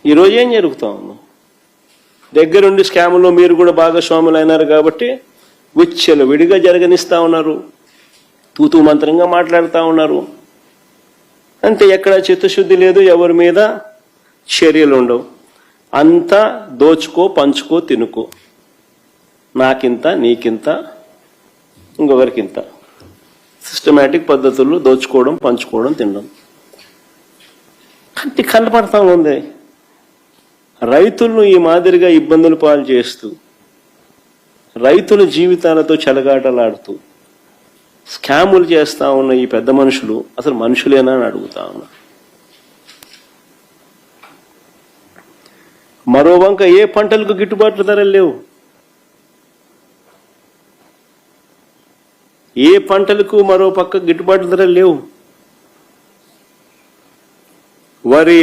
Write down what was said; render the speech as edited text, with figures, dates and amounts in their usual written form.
ఈరోజు ఏం జరుగుతా ఉంది? దగ్గరుండి స్కాములో మీరు కూడా భాగస్వాములు అయినారు కాబట్టి విచ్చలు విడిగా జరగనిస్తా ఉన్నారు, తూతూ మంత్రంగా మాట్లాడుతూ ఉన్నారు. అంతే, ఎక్కడ చిత్తశుద్ధి లేదు, ఎవరి మీద చర్యలు ఉండవు. అంతా దోచుకో, పంచుకో, తినుకో, నాకింత, నీకింత, ఇంకొకరికింత. సిస్టమేటిక్ పద్ధతుల్లో దోచుకోవడం, పంచుకోవడం, తినడం కంటి కనపడతా ఉంది. రైతులను ఈ మాదిరిగా ఇబ్బందులు పాలు చేస్తూ, రైతుల జీవితాలతో చెలగాటలాడుతూ స్కాములు చేస్తా ఉన్న ఈ పెద్ద మనుషులు అసలు మనుషులేనా అని అడుగుతా ఉన్నా. మరో వంక ఏ పంటలకు గిట్టుబాటు ధరలు లేవు, ఏ పంటలకు మరో పక్క గిట్టుబాటు ధరలు లేవు. వరి,